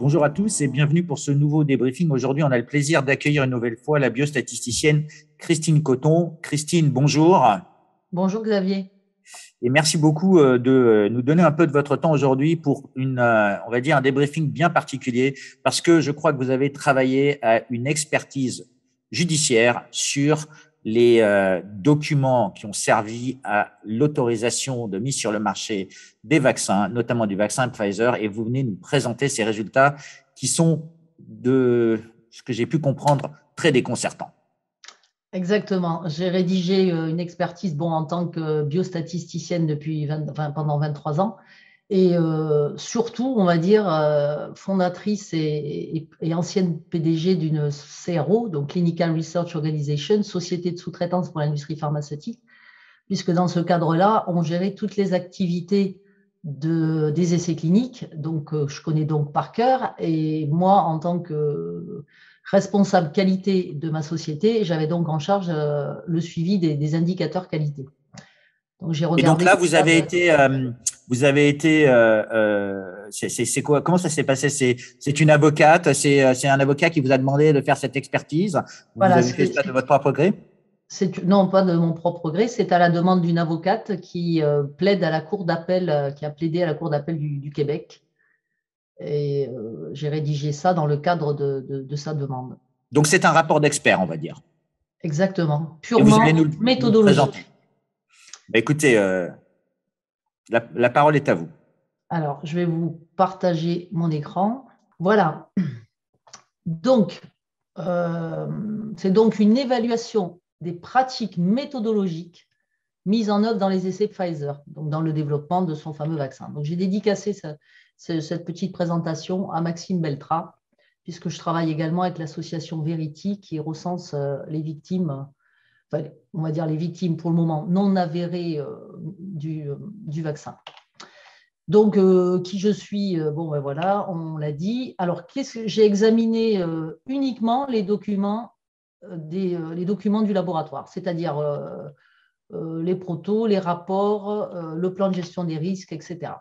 Bonjour à tous et bienvenue pour ce nouveau débriefing. Aujourd'hui, on a le plaisir d'accueillir une nouvelle fois la biostatisticienne Christine Coton. Christine, bonjour. Bonjour Xavier. Et merci beaucoup de nous donner un peu de votre temps aujourd'hui pour on va dire un débriefing bien particulier parce que je crois que vous avez travaillé à une expertise judiciaire sur les documents qui ont servi à l'autorisation de mise sur le marché des vaccins, notamment du vaccin Pfizer, et vous venez nous présenter ces résultats qui sont, de ce que j'ai pu comprendre, très déconcertants. Exactement. J'ai rédigé une expertise en tant que biostatisticienne pendant 23 ans et surtout, on va dire, fondatrice et ancienne PDG d'une CRO, donc Clinical Research Organization, société de sous-traitance pour l'industrie pharmaceutique, puisque dans ce cadre-là, on gérait toutes les activités des essais cliniques. Donc, je connais donc par cœur. Et moi, en tant que responsable qualité de ma société, j'avais donc en charge le suivi des indicateurs qualité. Donc, j'ai Et donc regardé là, tout ça. c'est quoi? Comment ça s'est passé? C'est une avocate, c'est un avocat qui vous a demandé de faire cette expertise. Vous Voilà, avez fait ça de votre propre gré? non, pas de mon propre gré, c'est à la demande d'une avocate qui plaide à la cour d'appel, qui a plaidé à la cour d'appel du Québec. Et j'ai rédigé ça dans le cadre de sa demande. Donc c'est un rapport d'expert, on va dire. Exactement, Et vous allez purement nous le présenter. méthodologique. Écoutez, la parole est à vous. Alors, je vais vous partager mon écran. Voilà. Donc, c'est donc une évaluation des pratiques méthodologiques mises en œuvre dans les essais Pfizer, donc dans le développement de son fameux vaccin. Donc, j'ai dédicacé cette petite présentation à Maxime Beltra, puisque je travaille également avec l'association Verity qui recense les victimes, enfin, on va dire les victimes pour le moment non avérées du vaccin. Donc, qui je suis, voilà, on l'a dit. Alors, j'ai examiné uniquement les documents, les documents du laboratoire, c'est-à-dire les protos, les rapports, le plan de gestion des risques, etc.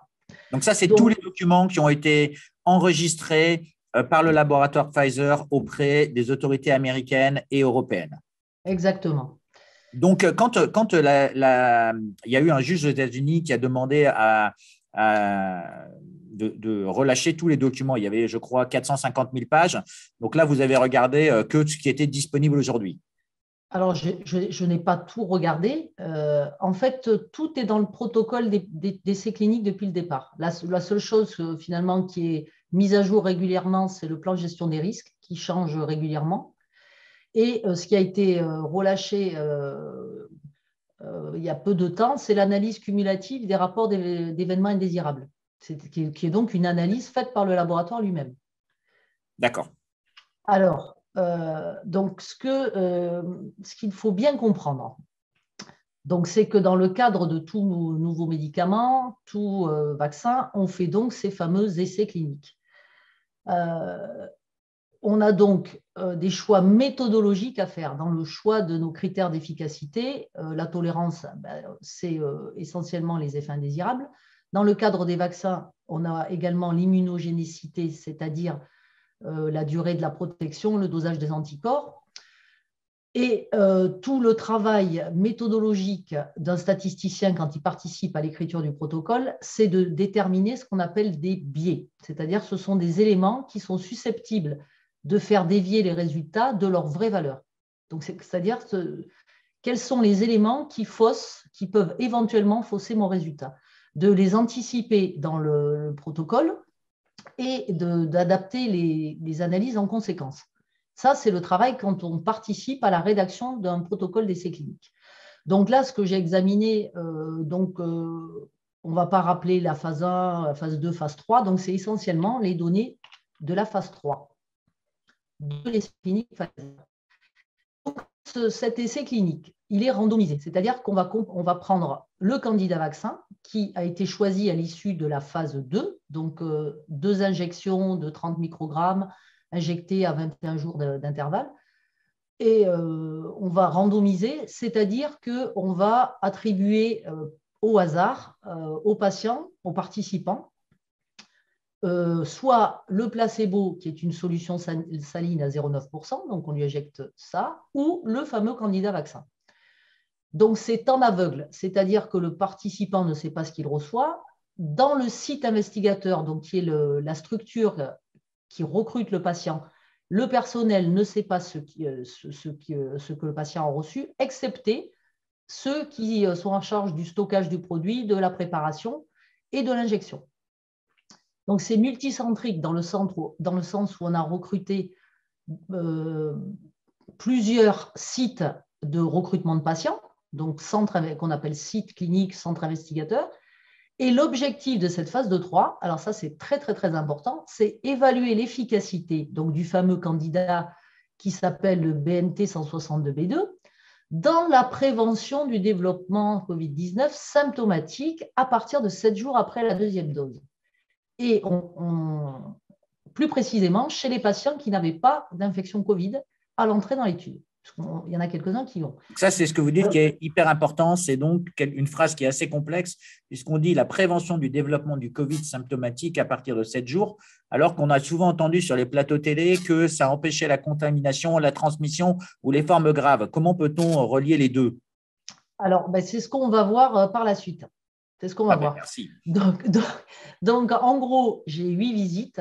Donc ça, c'est tous Donc, les documents qui ont été enregistrés par le laboratoire Pfizer auprès des autorités américaines et européennes. exactement. Donc, quand il y a eu un juge aux États-Unis qui a demandé de relâcher tous les documents, il y avait, je crois, 450 000 pages. Donc là, vous avez regardé que ce qui était disponible aujourd'hui. Alors, je n'ai pas tout regardé. En fait, tout est dans le protocole d'essais cliniques depuis le départ. La seule chose finalement qui est mise à jour régulièrement, c'est le plan de gestion des risques qui change régulièrement. Et ce qui a été relâché il y a peu de temps, c'est l'analyse cumulative des rapports d'événements indésirables, qui est donc une analyse faite par le laboratoire lui-même. D'accord. Alors, donc ce qu'il faut bien comprendre, donc, c'est que dans le cadre de tout nouveau médicament, tout vaccin, on fait donc ces fameux essais cliniques. On a donc des choix méthodologiques à faire dans le choix de nos critères d'efficacité. La tolérance, c'est essentiellement les effets indésirables. Dans le cadre des vaccins, on a également l'immunogénicité, c'est-à-dire la durée de la protection, le dosage des anticorps. Et tout le travail méthodologique d'un statisticien quand il participe à l'écriture du protocole, c'est de déterminer ce qu'on appelle des biais. C'est-à-dire ce sont des éléments qui sont susceptibles de faire dévier les résultats de leur vraie valeur. Donc, c'est-à-dire quels sont les éléments qui peuvent éventuellement fausser mon résultat. De les anticiper dans le protocole et d'adapter les analyses en conséquence. Ça, c'est le travail quand on participe à la rédaction d'un protocole d'essai clinique. Donc là, ce que j'ai examiné, on ne va pas rappeler la phase 1, la phase 2, phase 3, donc c'est essentiellement les données de la phase 3 de l'essai clinique. Donc, cet essai clinique, il est randomisé, c'est-à-dire qu'on va prendre le candidat vaccin qui a été choisi à l'issue de la phase 2, donc 2 injections de 30 microgrammes injectées à 21 jours d'intervalle. Et on va randomiser, c'est-à-dire qu'on va attribuer au hasard aux patients, aux participants, soit le placebo, qui est une solution saline à 0,9%, donc on lui injecte ça, ou le fameux candidat vaccin. Donc, c'est en aveugle, c'est-à-dire que le participant ne sait pas ce qu'il reçoit. Dans le site investigateur, donc qui est la structure qui recrute le patient, le personnel ne sait pas ce que le patient a reçu, excepté ceux qui sont en charge du stockage du produit, de la préparation et de l'injection. Donc, c'est multicentrique dans le sens où on a recruté plusieurs sites de recrutement de patients, donc centre qu'on appelle site clinique, centre investigateur. Et l'objectif de cette phase de 3, alors ça c'est très très très important, c'est évaluer l'efficacité donc du fameux candidat qui s'appelle le BNT 162B2 dans la prévention du développement Covid-19 symptomatique à partir de 7 jours après la deuxième dose. Et plus précisément chez les patients qui n'avaient pas d'infection Covid à l'entrée dans l'étude. Il y en a quelques-uns qui ont. Ça, c'est ce que vous dites qui est hyper important. C'est donc une phrase qui est assez complexe, puisqu'on dit la prévention du développement du Covid symptomatique à partir de 7 jours, alors qu'on a souvent entendu sur les plateaux télé que ça empêchait la contamination, la transmission ou les formes graves. Comment peut-on relier les deux? Alors, c'est ce qu'on va voir par la suite. C'est ce qu'on va voir. Merci. Donc, en gros, j'ai 8 visites.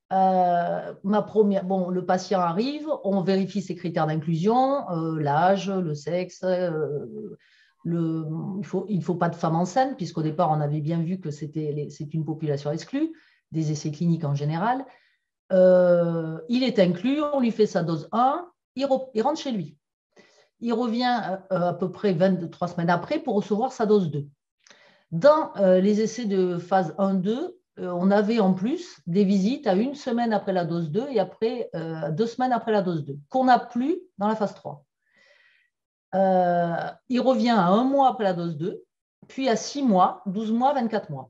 Ma première, le patient arrive, on vérifie ses critères d'inclusion, l'âge, le sexe, il ne faut pas de femme enceinte, puisqu'au départ, on avait bien vu que c'est une population exclue, des essais cliniques en général. Il est inclus, on lui fait sa dose 1, il rentre chez lui. Il revient à peu près 23 semaines après pour recevoir sa dose 2. Dans les essais de phase 1-2, on avait en plus des visites à 1 semaine après la dose 2 et après 2 semaines après la dose 2, qu'on n'a plus dans la phase 3. Il revient à 1 mois après la dose 2, puis à 6 mois, 12 mois, 24 mois.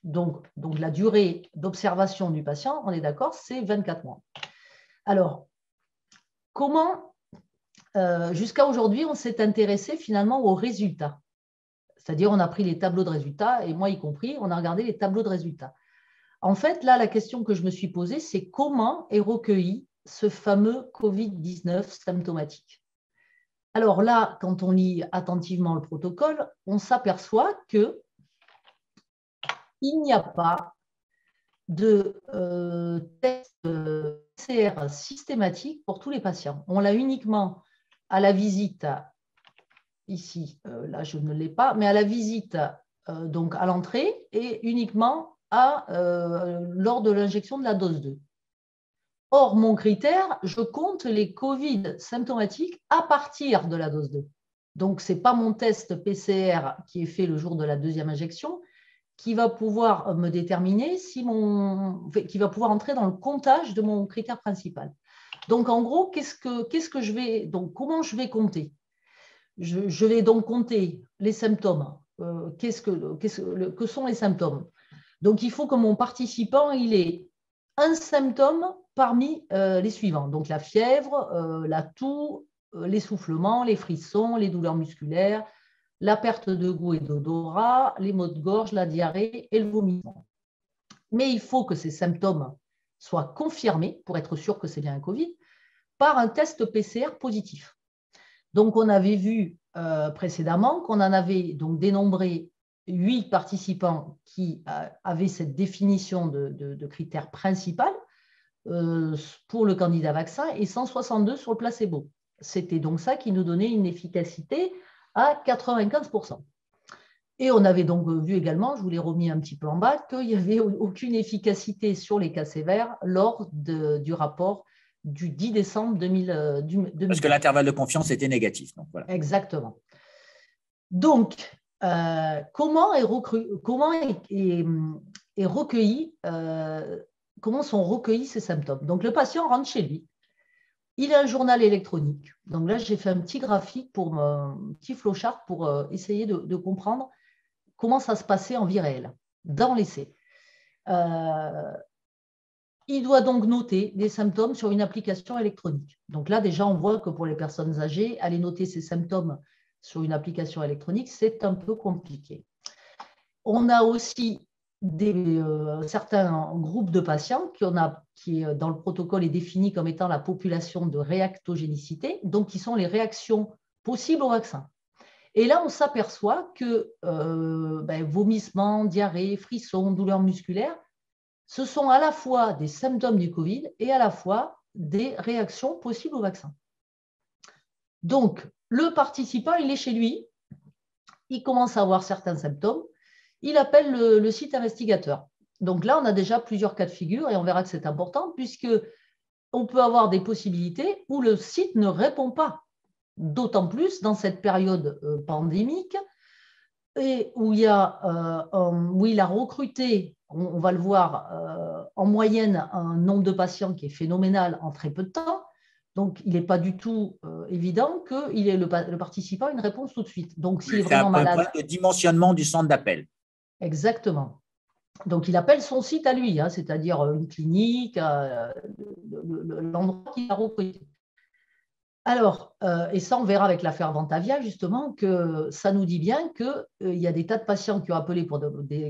Donc la durée d'observation du patient, on est d'accord, c'est 24 mois. Alors, comment, jusqu'à aujourd'hui, on s'est intéressé finalement aux résultats? C'est-à-dire, on a pris les tableaux de résultats, et moi y compris, on a regardé les tableaux de résultats. En fait, là, la question que je me suis posée, c'est comment est recueilli ce fameux Covid-19 symptomatique. Alors là, quand on lit attentivement le protocole, on s'aperçoit qu'il n'y a pas de test PCR systématique pour tous les patients. On l'a uniquement à la visite. Ici, là, je ne l'ai pas, mais à la visite, donc à l'entrée, et uniquement lors de l'injection de la dose 2. Or, mon critère, je compte les Covid symptomatiques à partir de la dose 2. Donc, ce n'est pas mon test PCR qui est fait le jour de la deuxième injection qui va pouvoir me déterminer qui va pouvoir entrer dans le comptage de mon critère principal. Donc, en gros, comment je vais compter? Je vais donc compter les symptômes. Que sont les symptômes? Donc, il faut que mon participant il ait un symptôme parmi les suivants. Donc, la fièvre, la toux, l'essoufflement, les frissons, les douleurs musculaires, la perte de goût et d'odorat, les maux de gorge, la diarrhée et le vomissement. Mais il faut que ces symptômes soient confirmés, pour être sûr que c'est bien un Covid, par un test PCR positif. Donc, on avait vu précédemment qu'on en avait donc dénombré 8 participants qui avaient cette définition de critères principal pour le candidat vaccin et 162 sur le placebo. C'était donc ça qui nous donnait une efficacité à 95%. Et on avait donc vu également, je vous l'ai remis un petit peu en bas, qu'il n'y avait aucune efficacité sur les cas sévères lors du rapport du 10 décembre 2000. Parce que l'intervalle de confiance était négatif. Donc voilà. Exactement. Donc, comment sont recueillis ces symptômes? Donc, le patient rentre chez lui. Il a un journal électronique. Donc là, j'ai fait un petit graphique, un petit flowchart pour essayer de comprendre comment ça se passait en vie réelle, dans l'essai. Il doit donc noter les symptômes sur une application électronique. Donc là, déjà, on voit que pour les personnes âgées, aller noter ces symptômes sur une application électronique, c'est un peu compliqué. On a aussi certains groupes de patients qui, dans le protocole, est défini comme étant la population de réactogénicité, donc qui sont les réactions possibles au vaccin. Et là, on s'aperçoit que vomissements, diarrhée, frissons, douleurs musculaires, ce sont à la fois des symptômes du Covid et à la fois des réactions possibles au vaccin. Donc, le participant, il est chez lui, il commence à avoir certains symptômes, il appelle le site investigateur. Donc là, on a déjà plusieurs cas de figure et on verra que c'est important puisqu'on peut avoir des possibilités où le site ne répond pas, d'autant plus dans cette période pandémique et où il a recruté, on va le voir, en moyenne un nombre de patients qui est phénoménal en très peu de temps. Donc, il n'est pas du tout évident que le participant ait une réponse tout de suite. Donc, s'il est vraiment malade… C'est un problème de dimensionnement du centre d'appel. Exactement. Donc, il appelle son site à lui, c'est-à-dire une clinique, l'endroit qu'il a recruté. Alors, et ça, on verra avec l'affaire Ventavia, justement, que ça nous dit bien qu'il y a des tas de patients qui ont appelé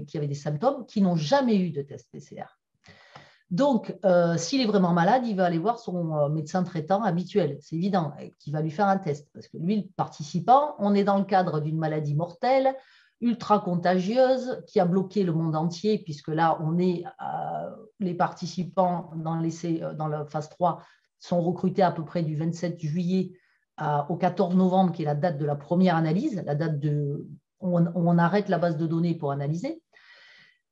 qui avaient des symptômes qui n'ont jamais eu de test PCR. Donc, s'il est vraiment malade, il va aller voir son médecin traitant habituel, c'est évident, qui va lui faire un test. Parce que lui, le participant, on est dans le cadre d'une maladie mortelle, ultra contagieuse, qui a bloqué le monde entier, puisque là, les participants dans la phase 3 sont recrutés à peu près du 27 juillet au 14 novembre, qui est la date de la première analyse, la date où on arrête la base de données pour analyser.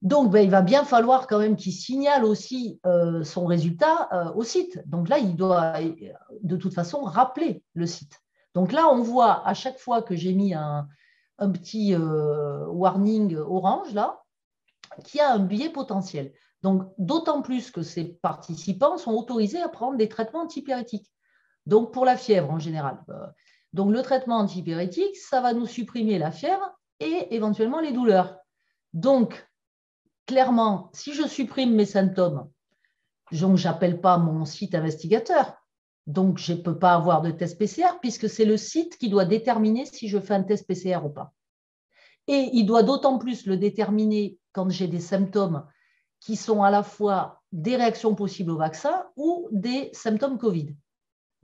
Donc, il va bien falloir quand même qu'il signale aussi son résultat au site. Donc là, il doit de toute façon rappeler le site. Donc là, on voit à chaque fois que j'ai mis un petit warning orange, là, qu'il y a un biais potentiel. Donc, d'autant plus que ces participants sont autorisés à prendre des traitements antipyrétiques. Donc, pour la fièvre en général. Donc, le traitement antipyrétique, ça va nous supprimer la fièvre et éventuellement les douleurs. Donc, clairement, si je supprime mes symptômes, je n'appelle pas mon site investigateur. Donc, je ne peux pas avoir de test PCR puisque c'est le site qui doit déterminer si je fais un test PCR ou pas. Et il doit d'autant plus le déterminer quand j'ai des symptômes qui sont à la fois des réactions possibles au vaccin ou des symptômes Covid.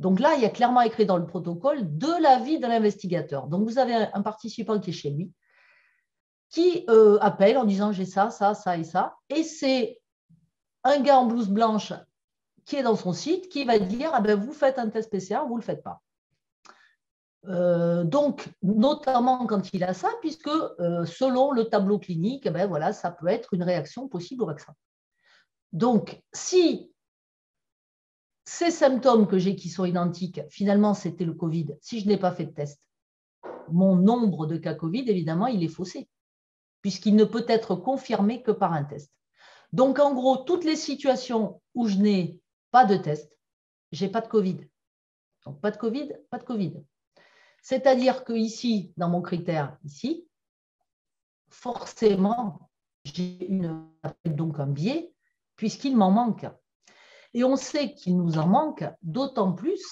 Donc là, il y a clairement écrit dans le protocole de l'avis de l'investigateur. Donc, vous avez un participant qui est chez lui, qui appelle en disant j'ai ça, ça, ça et ça. Et c'est un gars en blouse blanche qui est dans son site qui va dire vous faites un test PCR, vous ne le faites pas. Donc, notamment quand il a ça, puisque selon le tableau clinique, ça peut être une réaction possible au vaccin. Donc, si ces symptômes que j'ai qui sont identiques, finalement, c'était le Covid, si je n'ai pas fait de test, mon nombre de cas Covid, évidemment, il est faussé, puisqu'il ne peut être confirmé que par un test. Donc, en gros, toutes les situations où je n'ai pas de test, je n'ai pas de Covid. Donc, pas de Covid, pas de Covid. C'est-à-dire que ici, dans mon critère, ici, forcément, j'ai donc un biais, puisqu'il m'en manque. Et on sait qu'il nous en manque, d'autant plus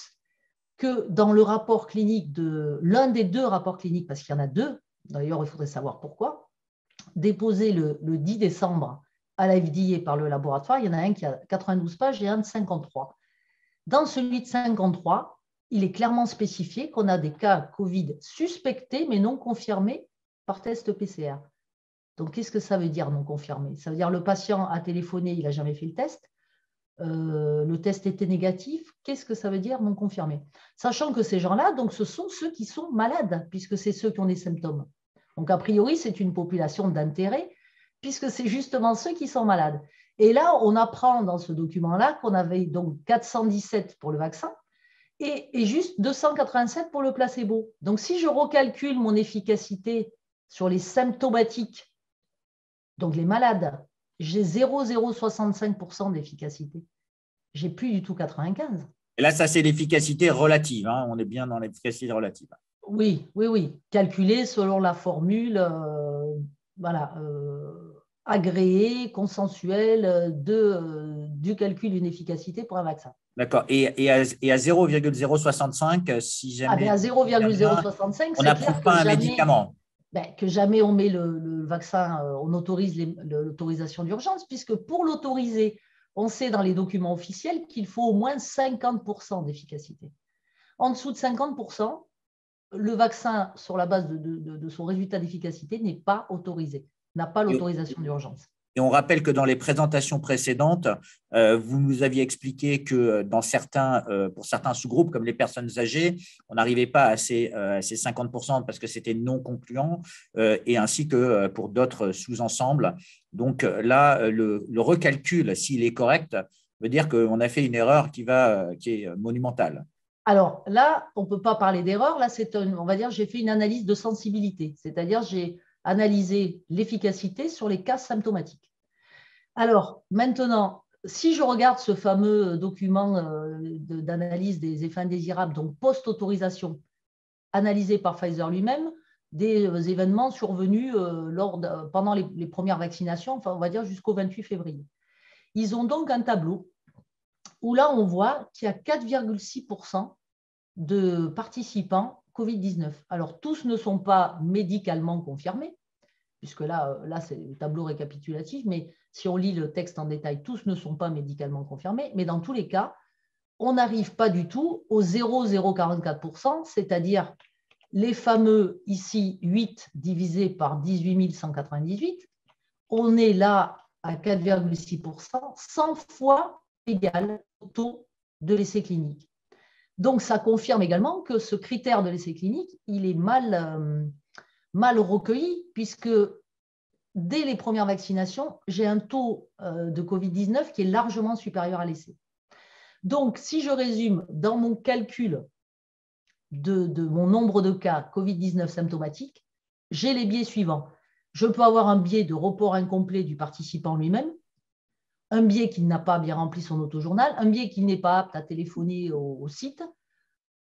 que dans le rapport clinique l'un des deux rapports cliniques, parce qu'il y en a deux, d'ailleurs, il faudrait savoir pourquoi, déposé le 10 décembre à la FDA par le laboratoire, il y en a un qui a 92 pages et un de 53. Dans celui de 53, il est clairement spécifié qu'on a des cas Covid suspectés mais non confirmés par test PCR. Donc, qu'est-ce que ça veut dire non confirmé? Ça veut dire le patient a téléphoné, il n'a jamais fait le test. Le test était négatif. Qu'est-ce que ça veut dire non confirmé? Sachant que ces gens-là, donc, ce sont ceux qui sont malades, puisque c'est ceux qui ont des symptômes. Donc, a priori, c'est une population d'intérêt, puisque c'est justement ceux qui sont malades. Et là, on apprend dans ce document-là qu'on avait donc 417 pour le vaccin et juste 287 pour le placebo. Donc, si je recalcule mon efficacité sur les symptomatiques, donc les malades, j'ai 0,065% d'efficacité. J'ai plus du tout 95. Et là, ça, c'est l'efficacité relative. On est bien dans l'efficacité relative. Oui. Calculé selon la formule agréée, consensuelle du calcul d'une efficacité pour un vaccin. D'accord. Et à 0,065, si jamais… à 0,065, on n'approuve pas un médicament. que jamais on met le vaccin, on autorise l'autorisation d'urgence, puisque pour l'autoriser, on sait dans les documents officiels qu'il faut au moins 50% d'efficacité. En dessous de 50%, le vaccin, sur la base de son résultat d'efficacité, n'est pas autorisé, n'a pas l'autorisation d'urgence. Et on rappelle que dans les présentations précédentes, vous nous aviez expliqué que pour certains sous-groupes, comme les personnes âgées, on n'arrivait pas à ces 50% parce que c'était non concluant, et ainsi que pour d'autres sous-ensembles. Donc là, le recalcul, s'il est correct, veut dire qu'on a fait une erreur qui est monumentale. Alors là, on ne peut pas parler d'erreur. Là, on va dire, j'ai fait une analyse de sensibilité, c'est-à-dire j'ai analysé l'efficacité sur les cas symptomatiques. Alors maintenant, si je regarde ce fameux document d'analyse des effets indésirables, donc post-autorisation, analysé par Pfizer lui-même, des événements survenus pendant les premières vaccinations, enfin, on va dire jusqu'au 28 février. Ils ont donc un tableau où là, on voit qu'il y a 4,6% de participants Covid-19. Alors, tous ne sont pas médicalement confirmés, puisque là c'est le tableau récapitulatif, mais si on lit le texte en détail, tous ne sont pas médicalement confirmés, mais dans tous les cas, on n'arrive pas du tout aux 0,044%, c'est-à-dire les fameux ici 8 divisé par 18 198, on est là à 4,6%, 100 fois égal au taux de l'essai clinique. Donc, ça confirme également que ce critère de l'essai clinique, il est mal recueilli, puisque dès les premières vaccinations, j'ai un taux de Covid-19 qui est largement supérieur à l'essai. Donc, si je résume dans mon calcul de mon nombre de cas Covid-19 symptomatiques, j'ai les biais suivants. Je peux avoir un biais de report incomplet du participant lui-même, un biais qui n'a pas bien rempli son autojournal, un biais qui n'est pas apte à téléphoner au site,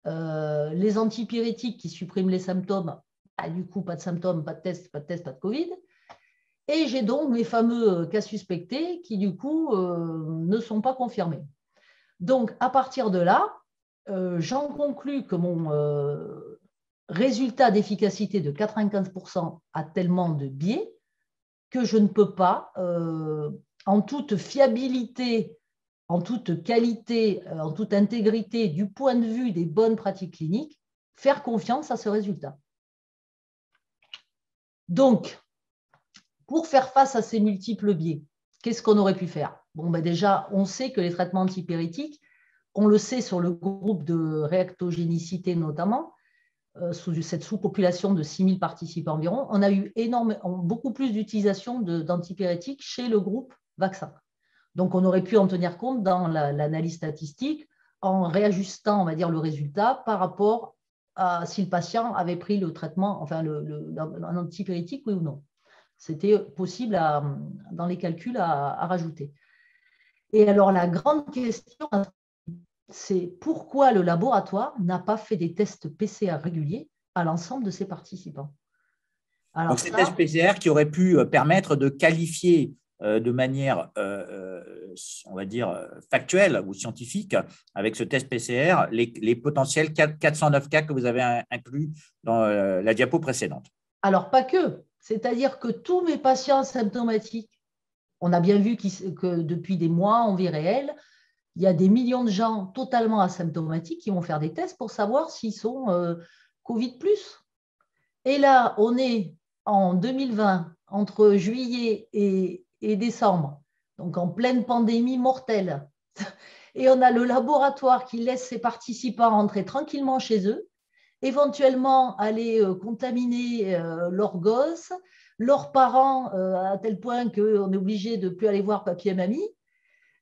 les antipyrétiques qui suppriment les symptômes, du coup, pas de symptômes, pas de test, pas de Covid. Et j'ai donc mes fameux cas suspectés qui, du coup, ne sont pas confirmés. Donc, à partir de là, j'en conclus que mon résultat d'efficacité de 95% a tellement de biais que je ne peux pas, en toute fiabilité, en toute qualité, en toute intégrité du point de vue des bonnes pratiques cliniques, faire confiance à ce résultat. Donc, pour faire face à ces multiples biais, qu'est-ce qu'on aurait pu faire? Bon, déjà, on sait que les traitements antipyrétiques, on le sait sur le groupe de réactogénicité notamment, sous cette sous-population de 6 000 participants environ, on a eu beaucoup plus d'utilisation d'antipyrétiques chez le groupe vaccin. Donc, on aurait pu en tenir compte dans l'analyse statistique en réajustant, on va dire, le résultat par rapport à si le patient avait pris le traitement, enfin, un antipyrétique, oui ou non. C'était possible dans les calculs à rajouter. Et alors, la grande question, c'est pourquoi le laboratoire n'a pas fait des tests PCR réguliers à l'ensemble de ses participants. Alors, donc, ces tests PCR qui auraient pu permettre de qualifier de manière, on va dire, factuelle ou scientifique, avec ce test PCR, les potentiels 409 cas que vous avez inclus dans la diapo précédente. Alors, pas que. C'est-à-dire que tous mes patients symptomatiques, on a bien vu que depuis des mois, en vie réelle, il y a des millions de gens totalement asymptomatiques qui vont faire des tests pour savoir s'ils sont Covid+. Et là, on est en 2020, entre juillet et décembre, donc en pleine pandémie mortelle. Et on a le laboratoire qui laisse ses participants rentrer tranquillement chez eux, éventuellement aller contaminer leurs gosses, leurs parents, à tel point qu'on est obligé de ne plus aller voir papy et mamie.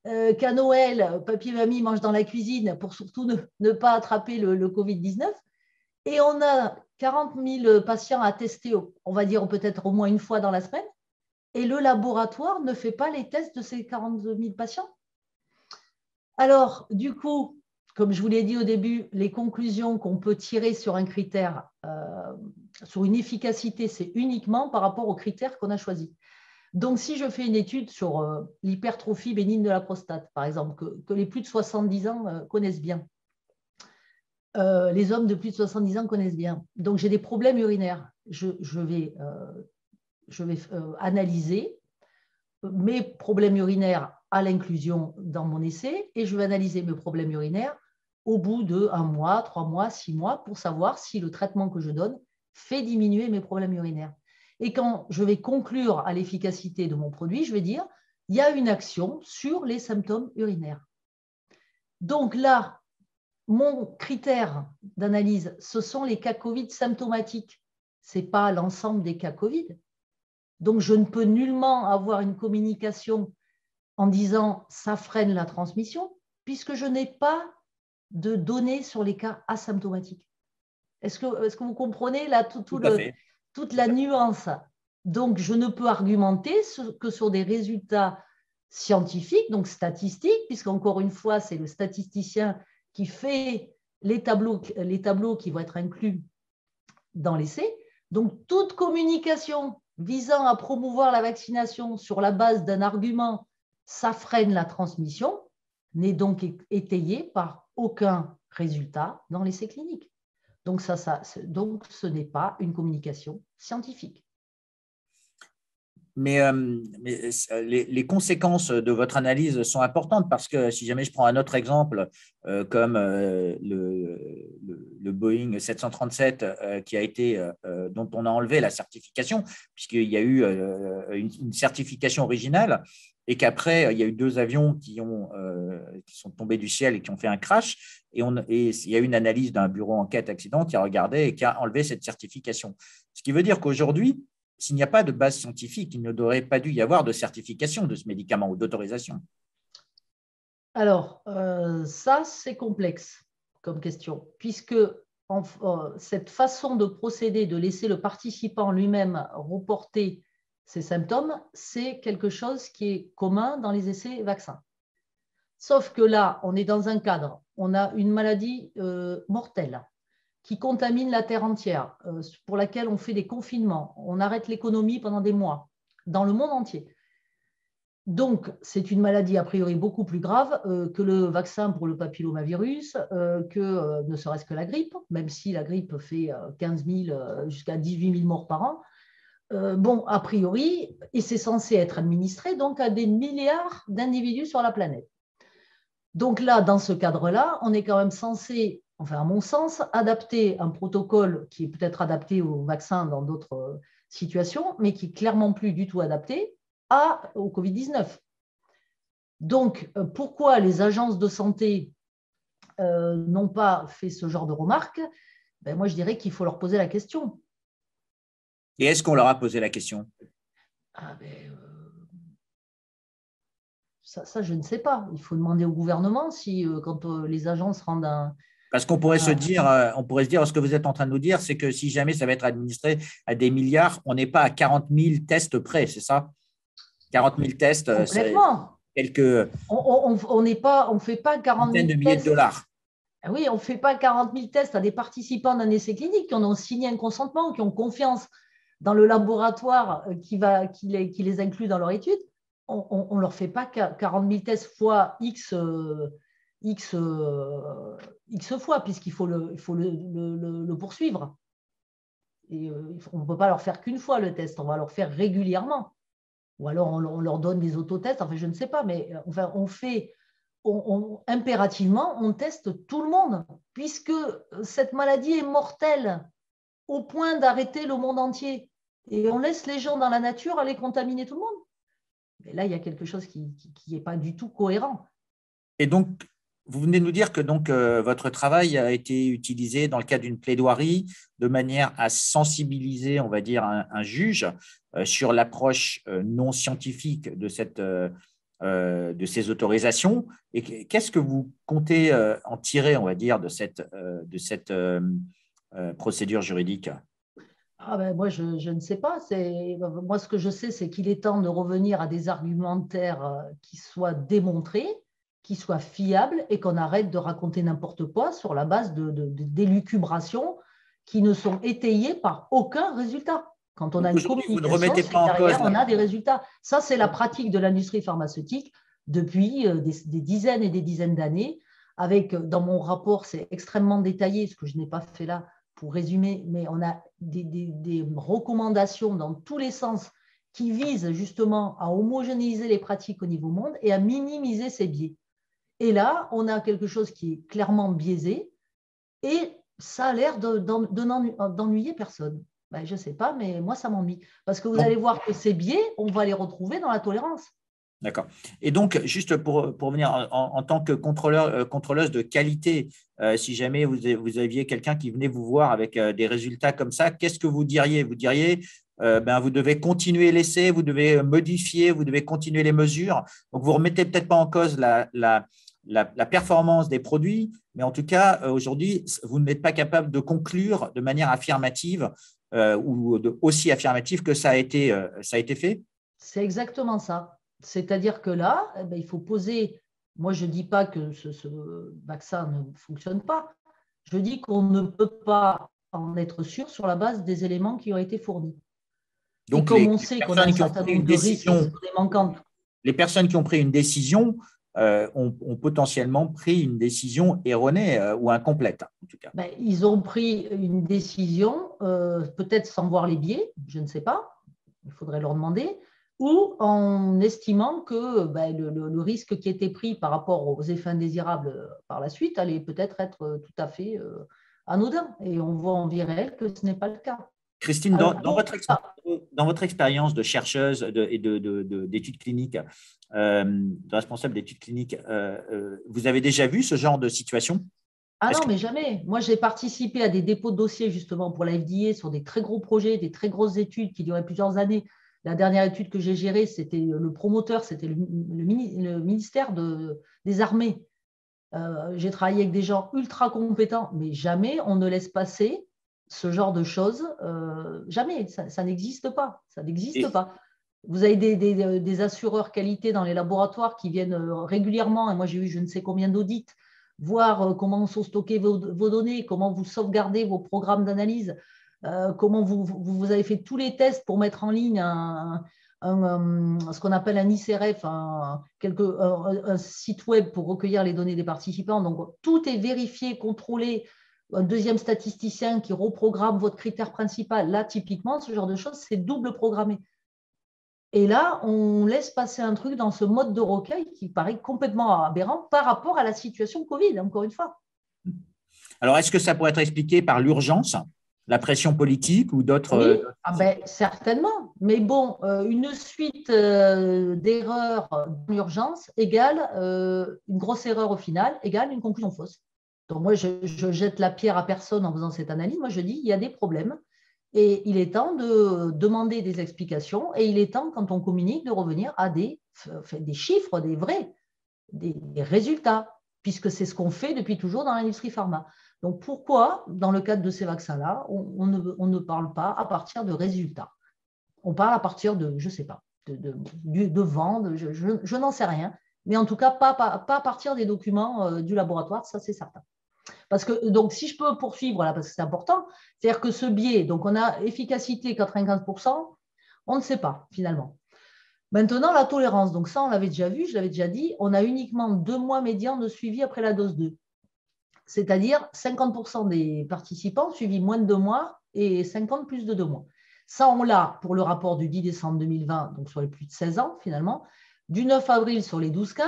Qu'à Noël, papy et mamie mangent dans la cuisine pour surtout ne pas attraper le Covid-19. Et on a 40 000 patients à tester, on va dire peut-être au moins une fois dans la semaine. Et le laboratoire ne fait pas les tests de ces 40 000 patients. Alors, du coup, comme je vous l'ai dit au début, les conclusions qu'on peut tirer sur un critère, sur une efficacité, c'est uniquement par rapport aux critères qu'on a choisis. Donc, si je fais une étude sur l'hypertrophie bénigne de la prostate, par exemple, que les plus de 70 ans connaissent bien, les hommes de plus de 70 ans connaissent bien. Donc, j'ai des problèmes urinaires. je vais analyser mes problèmes urinaires à l'inclusion dans mon essai et je vais analyser mes problèmes urinaires au bout de 1 mois, 3 mois, 6 mois pour savoir si le traitement que je donne fait diminuer mes problèmes urinaires. Et quand je vais conclure à l'efficacité de mon produit, je vais dire il y a une action sur les symptômes urinaires. Donc là, mon critère d'analyse, ce sont les cas Covid symptomatiques. Ce n'est pas l'ensemble des cas Covid. Donc, je ne peux nullement avoir une communication en disant ça freine la transmission, puisque je n'ai pas de données sur les cas asymptomatiques. Est-ce que vous comprenez là toute la nuance? Donc, je ne peux argumenter que sur des résultats scientifiques, donc statistiques, puisqu'encore une fois, c'est le statisticien qui fait les tableaux qui vont être inclus dans l'essai. Donc, toute communication visant à promouvoir la vaccination sur la base d'un argument « ça freine la transmission » n'est donc étayée par aucun résultat dans l'essai clinique. Donc, donc ce n'est pas une communication scientifique. Mais les conséquences de votre analyse sont importantes parce que si jamais je prends un autre exemple comme le Boeing 737 dont on a enlevé la certification puisqu'il y a eu une certification originale et qu'après il y a eu 2 avions qui sont tombés du ciel et qui ont fait un crash et il y a eu une analyse d'un bureau enquête accident qui a regardé et qui a enlevé cette certification. Ce qui veut dire qu'aujourd'hui, s'il n'y a pas de base scientifique, il ne devrait pas dû y avoir de certification de ce médicament ou d'autorisation. Alors, ça, c'est complexe comme question, puisque cette façon de procéder, de laisser le participant lui-même reporter ses symptômes, c'est quelque chose qui est commun dans les essais vaccins. Sauf que là, on est dans un cadre, on a une maladie mortelle qui contamine la terre entière, pour laquelle on fait des confinements, on arrête l'économie pendant des mois, dans le monde entier. Donc, c'est une maladie a priori beaucoup plus grave que le vaccin pour le papillomavirus, que ne serait-ce que la grippe, même si la grippe fait 15 000 jusqu'à 18 000 morts par an. Bon, a priori, et c'est censé être administré donc à des milliards d'individus sur la planète. Donc là, dans ce cadre-là, on est quand même censé, enfin à mon sens, adapter un protocole qui est peut-être adapté au vaccin dans d'autres situations, mais qui est clairement plus du tout adapté au Covid-19. Donc, pourquoi les agences de santé n'ont pas fait ce genre de remarques? Ben, moi, je dirais qu'il faut leur poser la question. Et est-ce qu'on leur a posé la question? Ça, je ne sais pas. Il faut demander au gouvernement si, quand les agences rendent un… Parce qu'on pourrait se dire, ce que vous êtes en train de nous dire, c'est que si jamais ça va être administré à des milliards, on n'est pas à 40 000 tests près, c'est ça? 40 000 tests, c'est quelques… On ne fait pas 40 000 de milliers de dollars. Oui, on ne fait pas 40 000 tests à des participants d'un essai clinique qui ont signé un consentement, qui ont confiance dans le laboratoire qui les inclut dans leur étude. On ne leur fait pas 40 000 tests fois X fois, puisqu'il faut le poursuivre. Et, on ne peut pas leur faire qu'une fois le test, on va leur faire régulièrement. Ou alors on leur donne des autotests, enfin je ne sais pas, mais enfin, impérativement, on teste tout le monde, puisque cette maladie est mortelle au point d'arrêter le monde entier. Et on laisse les gens dans la nature aller contaminer tout le monde. Mais là, il y a quelque chose qui n'est pas du tout cohérent. Et donc, vous venez de nous dire que votre travail a été utilisé dans le cadre d'une plaidoirie de manière à sensibiliser, on va dire, un juge sur l'approche non scientifique de ces autorisations. Et qu'est-ce que vous comptez en tirer, on va dire, de cette procédure juridique? Moi, je ne sais pas. Moi, ce que je sais, c'est qu'il est temps de revenir à des argumentaires qui soient démontrés, qui soient fiables et qu'on arrête de raconter n'importe quoi sur la base d'élucubrations qui ne sont étayées par aucun résultat. Quand on a une communication, c'est derrière, on a des résultats. Ça, c'est la pratique de l'industrie pharmaceutique depuis des dizaines et des dizaines d'années. Dans mon rapport, c'est extrêmement détaillé, ce que je n'ai pas fait là pour résumer, mais on a des recommandations dans tous les sens qui visent justement à homogénéiser les pratiques au niveau monde et à minimiser ces biais. Et là, on a quelque chose qui est clairement biaisé et ça a l'air d'ennuyer personne. Ben, je ne sais pas, mais moi, ça m'ennuie. Parce que vous allez voir que ces biais, on va les retrouver dans la tolérance. D'accord. Et donc, juste pour venir en tant que contrôleuse de qualité, si jamais vous aviez quelqu'un qui venait vous voir avec des résultats comme ça, qu'est-ce que vous diriez? Vous diriez, vous devez continuer l'essai, vous devez modifier, vous devez continuer les mesures. Donc, vous ne remettez peut-être pas en cause la performance des produits, mais en tout cas, aujourd'hui, vous n'êtes pas capable de conclure de manière affirmative ou aussi affirmative que ça a été fait? C'est exactement ça. C'est-à-dire que là, il faut poser. Moi, je ne dis pas que ce vaccin ne fonctionne pas. Je dis qu'on ne peut pas en être sûr sur la base des éléments qui ont été fournis. Donc, et comme on sait qu'on a un certain nombre de risques manquants. Les personnes qui ont pris une décision ont potentiellement pris une décision erronée ou incomplète, en tout cas. Ils ont pris une décision, peut-être sans voir les biais, je ne sais pas, il faudrait leur demander, ou en estimant que le risque qui était pris par rapport aux effets indésirables par la suite allait peut-être être tout à fait anodin. Et on voit en vie réelle que ce n'est pas le cas. Christine, dans votre expérience de chercheuse et d'études cliniques, de responsable d'études cliniques, vous avez déjà vu ce genre de situation? Ah non, mais jamais. Moi, j'ai participé à des dépôts de dossiers justement pour la FDA sur des très gros projets, des très grosses études qui duraient plusieurs années. La dernière étude que j'ai gérée, c'était le promoteur, c'était le ministère des Armées. J'ai travaillé avec des gens ultra compétents, mais jamais on ne laisse passer ce genre de choses. Jamais, ça n'existe pas. Ça n'existe pas. Vous avez des assureurs qualité dans les laboratoires qui viennent régulièrement, et moi j'ai eu je ne sais combien d'audits, voir comment sont stockées vos données, comment vous sauvegardez vos programmes d'analyse, comment vous avez fait tous les tests pour mettre en ligne ce qu'on appelle un ICRF, un site web pour recueillir les données des participants. Donc, tout est vérifié, contrôlé. Un deuxième statisticien qui reprogramme votre critère principal. Là, typiquement, ce genre de choses, c'est double programmé. Et là, on laisse passer un truc dans ce mode de recueil qui paraît complètement aberrant par rapport à la situation Covid, encore une fois. Alors, est-ce que ça pourrait être expliqué par l'urgence, la pression politique ou d'autres… Oui, certainement. Mais bon, une suite d'erreurs dans l'urgence égale une grosse erreur au final, égale une conclusion fausse. Donc moi, je jette la pierre à personne en faisant cette analyse. Moi, je dis, il y a des problèmes. Et il est temps de demander des explications et il est temps, quand on communique, de revenir à des chiffres, des vrais, des résultats, puisque c'est ce qu'on fait depuis toujours dans l'industrie pharma. Donc pourquoi, dans le cadre de ces vaccins-là, on ne parle pas à partir de résultats? On parle à partir de, je ne sais pas, de ventes, je n'en sais rien, mais en tout cas pas à partir des documents du laboratoire, ça c'est certain. Parce que, donc, si je peux poursuivre là, parce que c'est important, c'est-à-dire que ce biais, donc on a efficacité 95%, on ne sait pas finalement. Maintenant, la tolérance, donc ça, on l'avait déjà vu, je l'avais déjà dit, on a uniquement 2 mois médian de suivi après la dose 2. C'est-à-dire 50% des participants suivis moins de 2 mois et 50 plus de 2 mois. Ça, on l'a pour le rapport du 10 décembre 2020, donc sur les plus de 16 ans finalement, du 9 avril sur les 12-15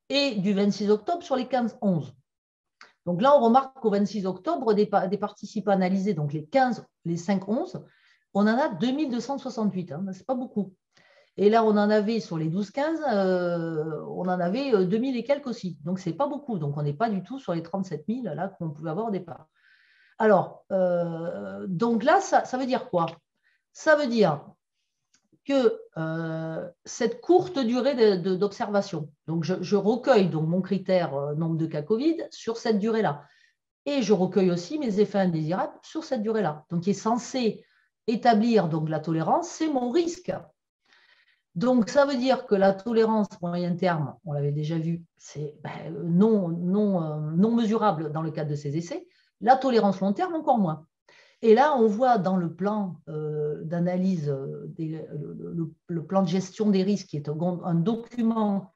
et du 26 octobre sur les 15-11. Donc là, on remarque qu'au 26 octobre, des participants analysés, donc les 15, les 5-11, on en a 2268. Ce n'est pas beaucoup. Et là, on en avait sur les 12-15, on en avait 2000 et quelques aussi. Donc, ce n'est pas beaucoup. Donc, on n'est pas du tout sur les 37 000 là, qu'on pouvait avoir au départ. Alors, donc là, ça veut dire quoi? Ça veut dire que cette courte durée d'observation, donc je recueille donc mon critère nombre de cas Covid sur cette durée-là. Et je recueille aussi mes effets indésirables sur cette durée-là. Donc, qui est censé établir donc, la tolérance, c'est mon risque. Donc, ça veut dire que la tolérance moyen terme, on l'avait déjà vu, c'est non mesurable dans le cadre de ces essais. La tolérance long terme, encore moins. Et là, on voit dans le plan d'analyse, le plan de gestion des risques, qui est un document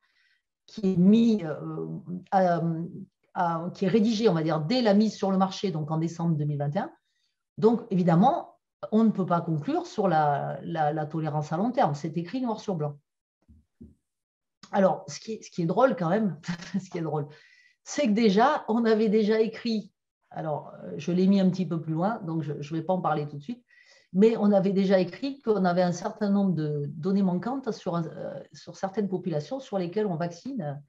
qui est mis, qui est rédigé, on va dire, dès la mise sur le marché, donc en décembre 2021. Donc, évidemment, on ne peut pas conclure sur la tolérance à long terme. C'est écrit noir sur blanc. Alors, ce qui est drôle quand même, ce qui est drôle, c'est que déjà, on avait déjà écrit, alors je l'ai mis un petit peu plus loin, donc je ne vais pas en parler tout de suite, mais on avait déjà écrit qu'on avait un certain nombre de données manquantes sur certaines populations sur lesquelles on vaccine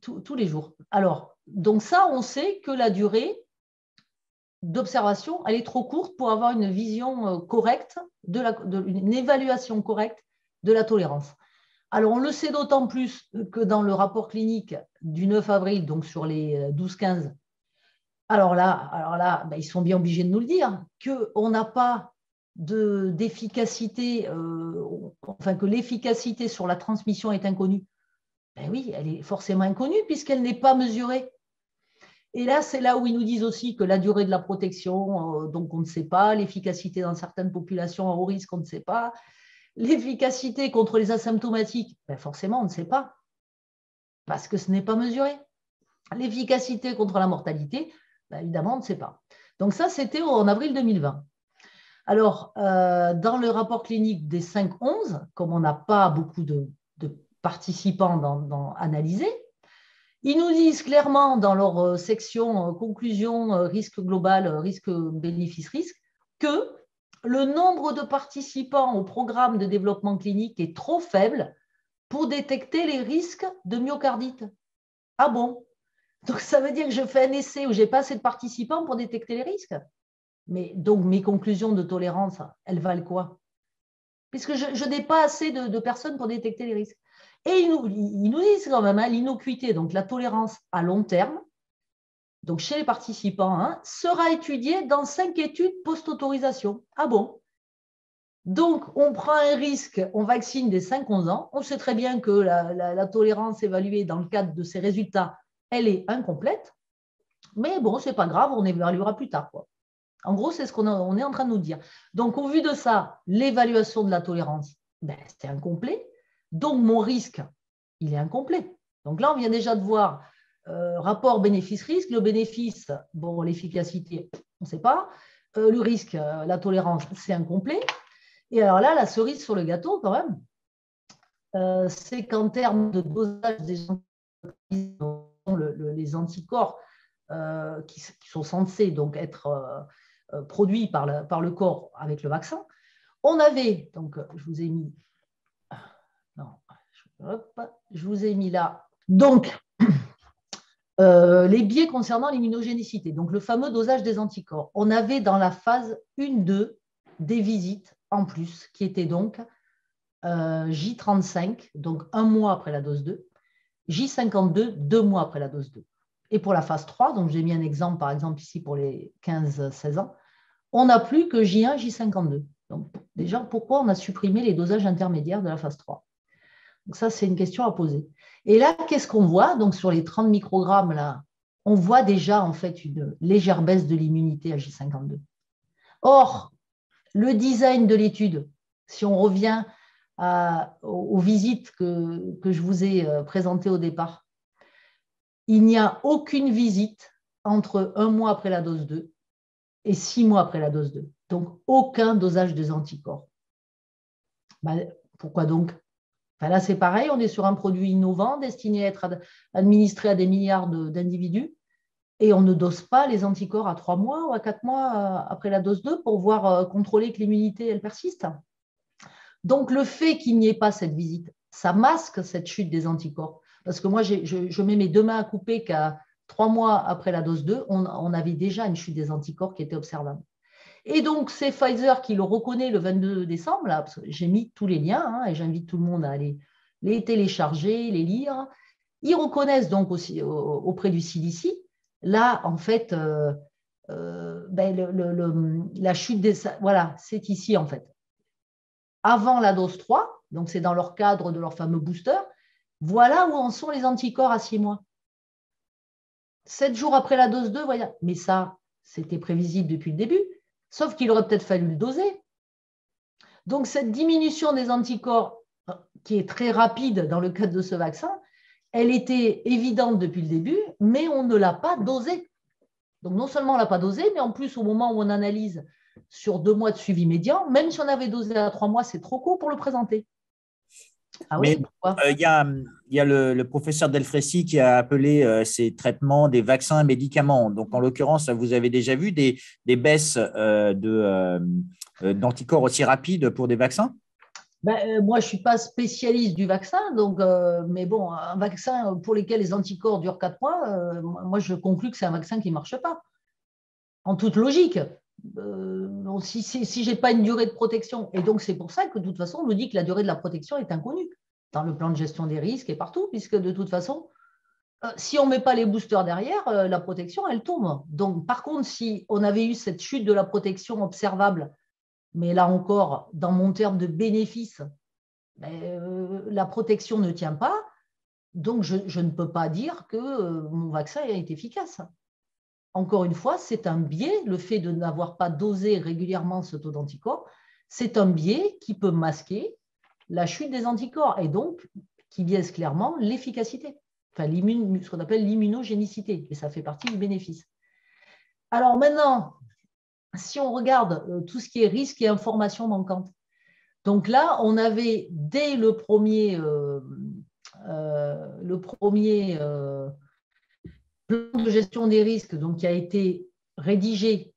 tous les jours. Alors, donc ça, on sait que la durée d'observation, elle est trop courte pour avoir une vision correcte, une évaluation correcte de la tolérance. Alors, on le sait d'autant plus que dans le rapport clinique du 9 avril, donc sur les 12-15, alors là ben, ils sont bien obligés de nous le dire, qu'on n'a pas d'efficacité, enfin que l'efficacité sur la transmission est inconnue. Ben oui, elle est forcément inconnue puisqu'elle n'est pas mesurée. Et là, c'est là où ils nous disent aussi que la durée de la protection, donc on ne sait pas, l'efficacité dans certaines populations à haut risque, on ne sait pas, l'efficacité contre les asymptomatiques, ben forcément, on ne sait pas, parce que ce n'est pas mesuré. L'efficacité contre la mortalité, ben évidemment, on ne sait pas. Donc ça, c'était en avril 2020. Alors, dans le rapport clinique des 5-11, comme on n'a pas beaucoup de participants analysés, ils nous disent clairement dans leur section conclusion risque global, risque bénéfice-risque, que le nombre de participants au programme de développement clinique est trop faible pour détecter les risques de myocardite. Ah bon? Donc ça veut dire que je fais un essai où je n'ai pas assez de participants pour détecter les risques. Mais donc mes conclusions de tolérance, elles valent quoi? Puisque je n'ai pas assez de personnes pour détecter les risques. Et ils nous disent quand même, l'innocuité, donc la tolérance à long terme, donc chez les participants, sera étudiée dans 5 études post-autorisation. Ah bon? Donc, on prend un risque, on vaccine des 5-11 ans. On sait très bien que la tolérance évaluée dans le cadre de ces résultats, elle est incomplète. Mais bon, ce n'est pas grave, on évaluera plus tard, quoi. En gros, c'est ce qu'on est en train de nous dire. Donc, au vu de ça, l'évaluation de la tolérance, ben, c'est incomplet. Donc, mon risque, il est incomplet. Donc là, on vient déjà de voir rapport bénéfice-risque. Le bénéfice, bon, l'efficacité, on ne sait pas. Le risque, la tolérance, c'est incomplet. Et alors là, la cerise sur le gâteau, quand même, c'est qu'en termes de dosage des les anticorps qui sont censés donc être produits par le corps avec le vaccin, on avait, donc je vous ai mis, non, je vous ai mis là, donc les biais concernant l'immunogénicité, donc le fameux dosage des anticorps. On avait dans la phase 1-2 des visites en plus qui étaient donc J35, donc 1 mois après la dose 2, J52, 2 mois après la dose 2. Et pour la phase 3, donc j'ai mis un exemple, par exemple ici pour les 15-16 ans, on n'a plus que J1, J52. Donc déjà, pourquoi on a supprimé les dosages intermédiaires de la phase 3? Donc ça, c'est une question à poser. Et là, qu'est-ce qu'on voit? Donc sur les 30 microgrammes, là, on voit déjà en fait une légère baisse de l'immunité à J52. Or, le design de l'étude, si on revient aux visites que je vous ai présentées au départ, il n'y a aucune visite entre 1 mois après la dose 2 et 6 mois après la dose 2. Donc, aucun dosage des anticorps. Ben, pourquoi donc? Ben là, c'est pareil, on est sur un produit innovant destiné à être administré à des milliards d'individus et on ne dose pas les anticorps à 3 mois ou à 4 mois après la dose 2 pour voir contrôler que l'immunité, elle persiste. Donc, le fait qu'il n'y ait pas cette visite, ça masque cette chute des anticorps. Parce que moi, je mets mes 2 mains à couper qu'à 3 mois après la dose 2, on avait déjà une chute des anticorps qui était observable. Et donc, c'est Pfizer qui le reconnaît le 22 décembre. Là, j'ai mis tous les liens et j'invite tout le monde à aller les télécharger, les lire. Ils reconnaissent donc aussi auprès du CDC, là, en fait, la chute des... Voilà, c'est ici, en fait. Avant la dose 3, donc c'est dans leur cadre de leur fameux booster, voilà où en sont les anticorps à 6 mois. 7 jours après la dose 2, voilà. Mais ça, c'était prévisible depuis le début, sauf qu'il aurait peut-être fallu le doser. Donc cette diminution des anticorps, qui est très rapide dans le cadre de ce vaccin, elle était évidente depuis le début, mais on ne l'a pas dosée. Donc, non seulement on ne l'a pas dosé, mais en plus, au moment où on analyse sur 2 mois de suivi médian, même si on avait dosé à 3 mois, c'est trop court pour le présenter. Ah Mais oui, pourquoi? il y a le professeur Delfrécy qui a appelé ces traitements des vaccins médicaments. Donc, en l'occurrence, vous avez déjà vu des baisses d'anticorps aussi rapides pour des vaccins? Moi, je ne suis pas spécialiste du vaccin, donc, mais bon, un vaccin pour lequel les anticorps durent 4 mois, moi, je conclus que c'est un vaccin qui ne marche pas, en toute logique. Si je n'ai pas une durée de protection, et donc c'est pour ça que de toute façon, on nous dit que la durée de la protection est inconnue dans le plan de gestion des risques et partout, puisque de toute façon, si on ne met pas les boosters derrière, la protection, elle tombe. Donc, par contre, si on avait eu cette chute de la protection observable, mais là encore, dans mon terme de bénéfice, la protection ne tient pas, donc je ne peux pas dire que mon vaccin est efficace. Encore une fois, c'est un biais, le fait de n'avoir pas dosé régulièrement ce taux d'anticorps, c'est un biais qui peut masquer la chute des anticorps et donc qui biaise clairement l'efficacité, enfin ce qu'on appelle l'immunogénicité, et ça fait partie du bénéfice. Alors maintenant, si on regarde tout ce qui est risque et information manquante, donc là, on avait dès le premier plan de gestion des risques, donc qui a été rédigé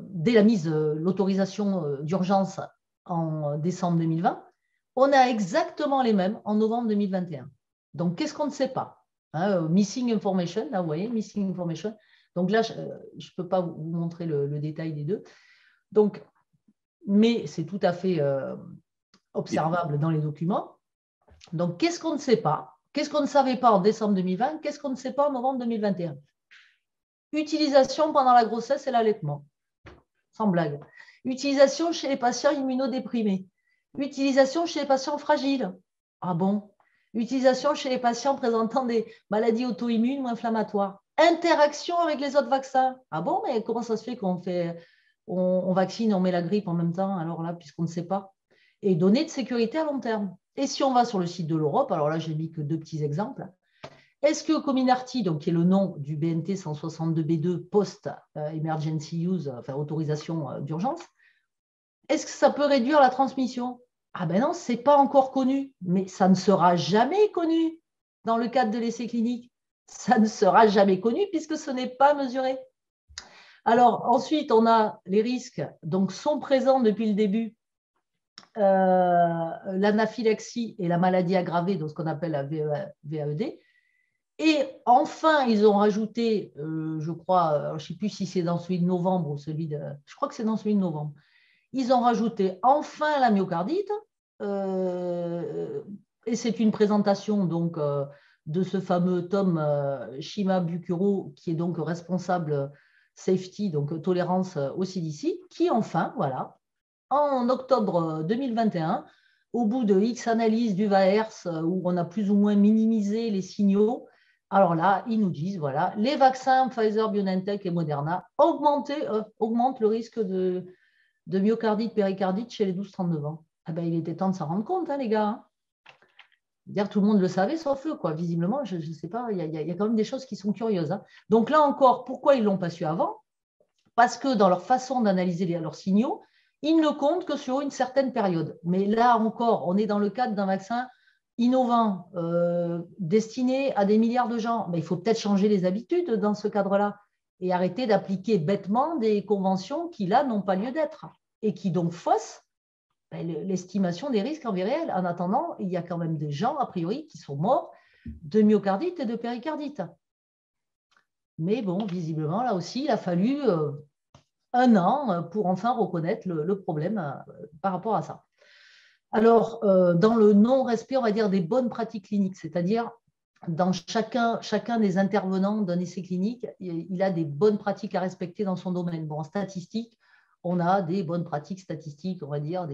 dès la mise, l'autorisation d'urgence en décembre 2020, on a exactement les mêmes en novembre 2021. Donc, qu'est-ce qu'on ne sait pas? Missing information, là, vous voyez, missing information. Donc là, je ne peux pas vous montrer le détail des deux. Donc, mais c'est tout à fait observable dans les documents. Donc, qu'est-ce qu'on ne sait pas? Qu'est-ce qu'on ne savait pas en décembre 2020? Qu'est-ce qu'on ne sait pas en novembre 2021? Utilisation pendant la grossesse et l'allaitement, sans blague. Utilisation chez les patients immunodéprimés. Utilisation chez les patients fragiles. Ah bon? Utilisation chez les patients présentant des maladies auto-immunes ou inflammatoires. Interaction avec les autres vaccins. Ah bon, mais comment ça se fait on vaccine, on met la grippe en même temps, alors là, puisqu'on ne sait pas? Et données de sécurité à long terme. Et si on va sur le site de l'Europe, alors là, j'ai mis que 2 petits exemples. Est-ce que Comirnaty, donc qui est le nom du BNT 162B2 post-emergency use, enfin autorisation d'urgence, est-ce que ça peut réduire la transmission? Ah ben non, ce n'est pas encore connu, mais ça ne sera jamais connu dans le cadre de l'essai clinique. Ça ne sera jamais connu puisque ce n'est pas mesuré. Alors ensuite, on a les risques, donc sont présents depuis le début, l'anaphylaxie et la maladie aggravée, donc ce qu'on appelle la VAED. Et enfin, ils ont rajouté, je crois, je ne sais plus si c'est dans celui de novembre ou celui de... Je crois que c'est dans celui de novembre. Ils ont rajouté enfin la myocardite. Et c'est une présentation donc, de ce fameux Tom Shimabukuro, qui est donc responsable safety, donc tolérance au CDC, qui enfin, voilà, en octobre 2021, au bout de X analyses du VAERS, où on a plus ou moins minimisé les signaux, alors là, ils nous disent, voilà, les vaccins Pfizer, BioNTech et Moderna augmentent le risque de myocardite, péricardite chez les 12-39 ans. Ah ben, il était temps de s'en rendre compte, hein, les gars. Dire tout le monde le savait, sauf eux, quoi. Visiblement, je ne sais pas, il y a quand même des choses qui sont curieuses. Hein. Donc là encore, pourquoi ils ne l'ont pas su avant? Parce que dans leur façon d'analyser leurs signaux, ils ne comptent que sur une certaine période. Mais là encore, on est dans le cadre d'un vaccin innovant, destiné à des milliards de gens. Mais il faut peut-être changer les habitudes dans ce cadre-là et arrêter d'appliquer bêtement des conventions qui, là, n'ont pas lieu d'être et qui donc faussent l'estimation des risques en vie réelle. En attendant, il y a quand même des gens, a priori, qui sont morts de myocardite et de péricardite. Mais bon, visiblement, là aussi, il a fallu 1 an pour enfin reconnaître le problème par rapport à ça. Alors, dans le non-respect, on va dire, des bonnes pratiques cliniques, c'est-à-dire dans chacun des intervenants d'un essai clinique, il a des bonnes pratiques à respecter dans son domaine. Bon, en statistique, on a des bonnes pratiques statistiques, on va dire,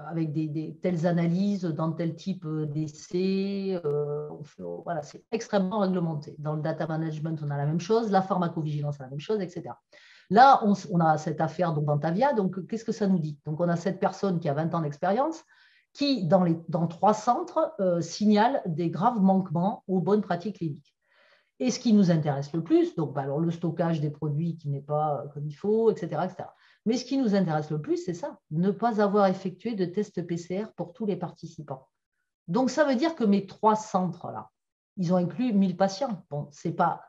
avec telles analyses dans tel type d'essai. Voilà, c'est extrêmement réglementé. Dans le data management, on a la même chose, la pharmacovigilance a la même chose, etc. Là, on a cette affaire d'Antavia, donc qu'est-ce que ça nous dit? Donc, on a cette personne qui a 20 ans d'expérience qui, dans 3 centres, signale des graves manquements aux bonnes pratiques cliniques. Et ce qui nous intéresse le plus, donc alors le stockage des produits qui n'est pas comme il faut, etc., etc. Mais ce qui nous intéresse le plus, c'est ça, ne pas avoir effectué de test PCR pour tous les participants. Donc, ça veut dire que mes 3 centres-là, ils ont inclus 1000 patients. Bon, c'est pas,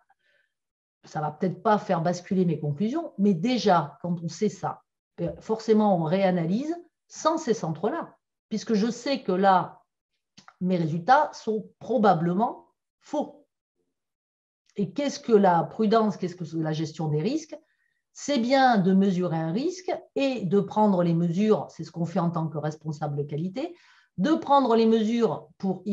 ça ne va peut-être pas faire basculer mes conclusions, mais déjà, quand on sait ça, forcément, on réanalyse sans ces centres-là, puisque je sais que là, mes résultats sont probablement faux. Et qu'est-ce que la prudence, qu'est-ce que la gestion des risques? C'est bien de mesurer un risque et de prendre les mesures, c'est ce qu'on fait en tant que responsable de qualité, de prendre les mesures pour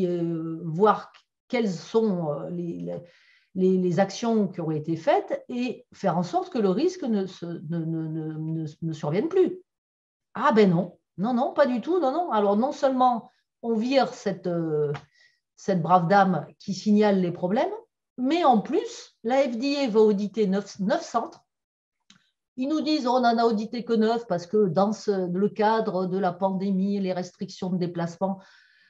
voir quelles sont les actions qui auraient été faites et faire en sorte que le risque ne survienne plus. Ah ben non, non, non, pas du tout, non, non. Alors non seulement on vire cette brave dame qui signale les problèmes, mais en plus, la FDA va auditer 9 centres. Ils nous disent on n'en a audité que 9 parce que dans le cadre de la pandémie, les restrictions de déplacement,